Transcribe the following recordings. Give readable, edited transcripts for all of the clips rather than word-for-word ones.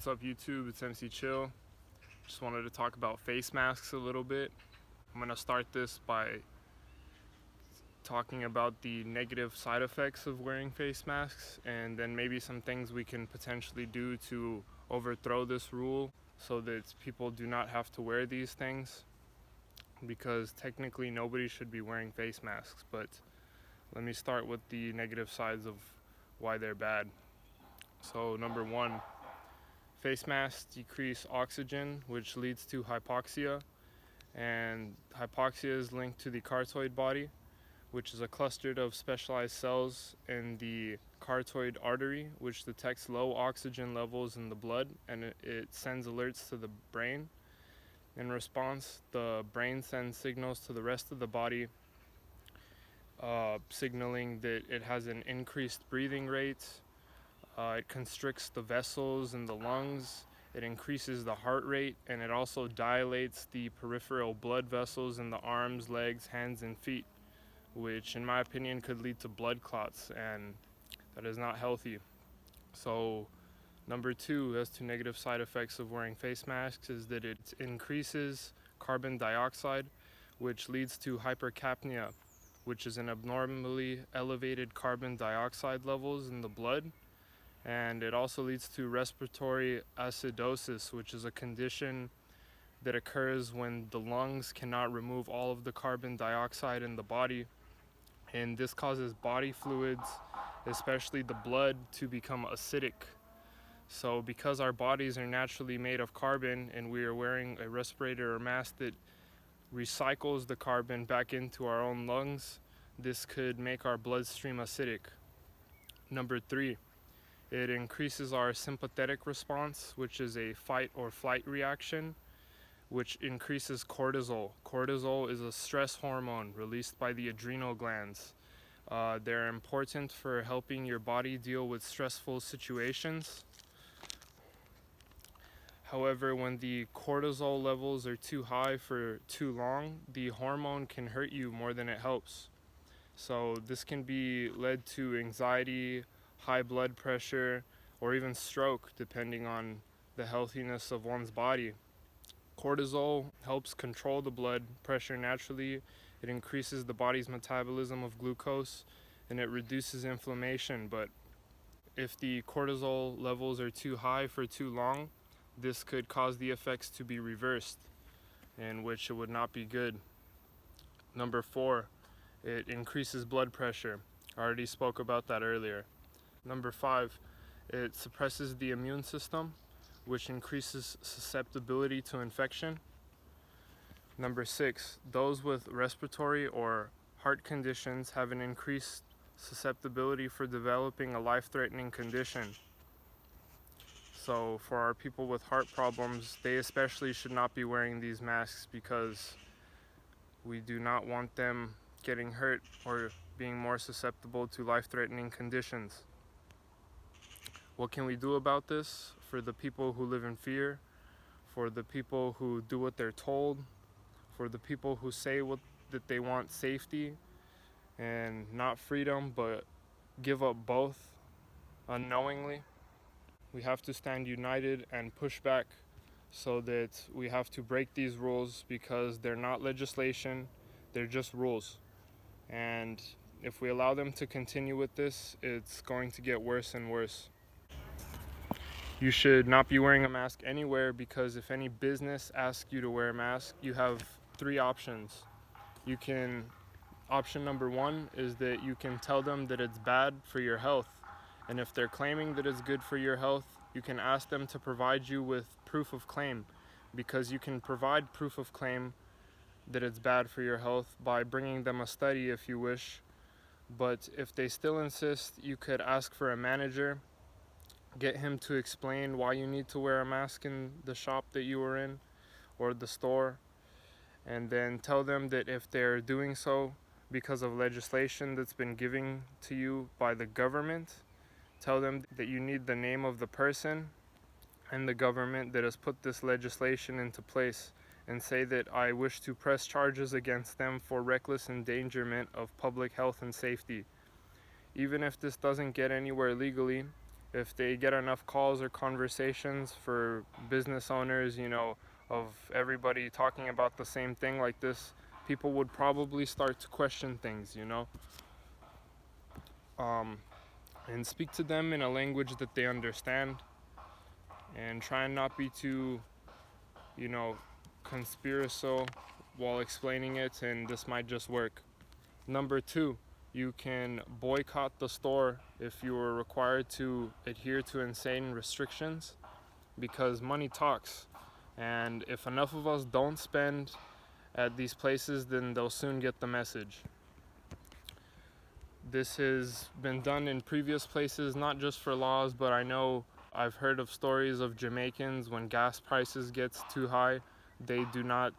What's up YouTube, it's MC Chill. Just wanted to talk about face masks a little bit. I'm going to start this by talking about the negative side effects of wearing face masks, and then maybe some things we can potentially do to overthrow this rule so that people do not have to wear these things, because technically nobody should be wearing face masks. But let me start with the negative sides of why they're bad. So number one, face masks decrease oxygen, which leads to hypoxia, and hypoxia is linked to the carotid body, which is a cluster of specialized cells in the carotid artery, which detects low oxygen levels in the blood, and it sends alerts to the brain. In response, the brain sends signals to the rest of the body, signaling that it has an increased breathing rate. It constricts the vessels in the lungs, it increases the heart rate, and it also dilates the peripheral blood vessels in the arms, legs, hands, and feet, which in my opinion could lead to blood clots, and that is not healthy. So number two, as to negative side effects of wearing face masks, is that it increases carbon dioxide, which leads to hypercapnia, which is an abnormally elevated carbon dioxide levels in the blood. And it also leads to respiratory acidosis, which is a condition that occurs when the lungs cannot remove all of the carbon dioxide in the body, and this causes body fluids, especially the blood, to become acidic. So because our bodies are naturally made of carbon and we are wearing a respirator or mask that recycles the carbon back into our own lungs, this could make our bloodstream acidic. Number three, it increases our sympathetic response, which is a fight or flight reaction, which increases cortisol. Cortisol is a stress hormone released by the adrenal glands. They're important for helping your body deal with stressful situations. However, when the cortisol levels are too high for too long, the hormone can hurt you more than it helps. So this can be led to anxiety, high blood pressure, or even stroke, depending on the healthiness of one's body. Cortisol helps control the blood pressure naturally. It increases the body's metabolism of glucose, and it reduces inflammation. But if the cortisol levels are too high for too long, this could cause the effects to be reversed, in which it would not be good. Number four, it increases blood pressure. I already spoke about that earlier. Number five, it suppresses the immune system, which increases susceptibility to infection. Number six, those with respiratory or heart conditions have an increased susceptibility for developing a life-threatening condition. So for our people with heart problems, they especially should not be wearing these masks, because we do not want them getting hurt or being more susceptible to life-threatening conditions. What can we do about this? For the people who live in fear, for the people who do what they're told, for the people who say that they want safety and not freedom, but give up both unknowingly, we have to stand united and push back, so that we have to break these rules, because they're not legislation, they're just rules. And if we allow them to continue with this, it's going to get worse and worse. You should not be wearing a mask anywhere, because if any business asks you to wear a mask, you have three options. Option number one is that you can tell them that it's bad for your health. And if they're claiming that it's good for your health, you can ask them to provide you with proof of claim, because you can provide proof of claim that it's bad for your health by bringing them a study if you wish. But if they still insist, you could ask for a manager, get him to explain why you need to wear a mask in the shop that you were in or the store, and then tell them that if they're doing so because of legislation that's been given to you by the government, tell them that you need the name of the person and the government that has put this legislation into place, and say that I wish to press charges against them for reckless endangerment of public health and safety. Even if this doesn't get anywhere legally, if they get enough calls or conversations for business owners, of everybody talking about the same thing like this, people would probably start to question things. Um, and speak to them in a language that they understand, and try and not be too, you know, conspiratorial while explaining it, and this might just work. Number two, you can boycott the store if you are required to adhere to insane restrictions, because money talks. And if enough of us don't spend at these places, then they'll soon get the message. This has been done in previous places, not just for laws, but I know I've heard of stories of Jamaicans when gas prices gets too high, they do not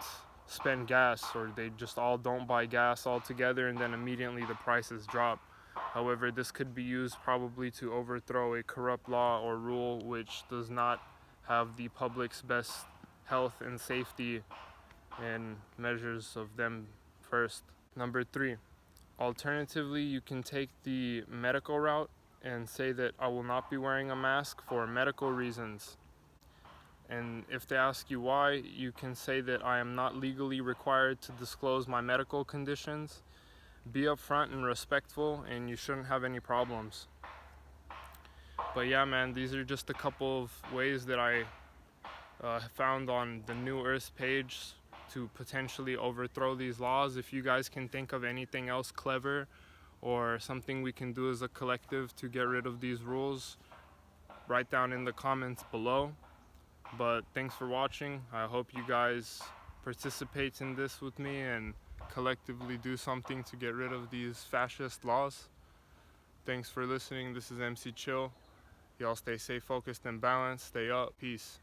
spend gas, or they just all don't buy gas altogether, and then immediately the prices drop. However, this could be used probably to overthrow a corrupt law or rule which does not have the public's best health and safety and measures of them first. Number three, alternatively, you can take the medical route and say that I will not be wearing a mask for medical reasons. And if they ask you why, you can say that I am not legally required to disclose my medical conditions. Be upfront and respectful, and you shouldn't have any problems. But yeah, man, these are just a couple of ways that I found on the New Earth page to potentially overthrow these laws. If you guys can think of anything else clever or something we can do as a collective to get rid of these rules, write down in the comments below. But thanks for watching. I hope you guys participate in this with me and collectively do something to get rid of these fascist laws. Thanks for listening. This is MC Chill. Y'all stay safe, focused, and balanced. Stay up. Peace.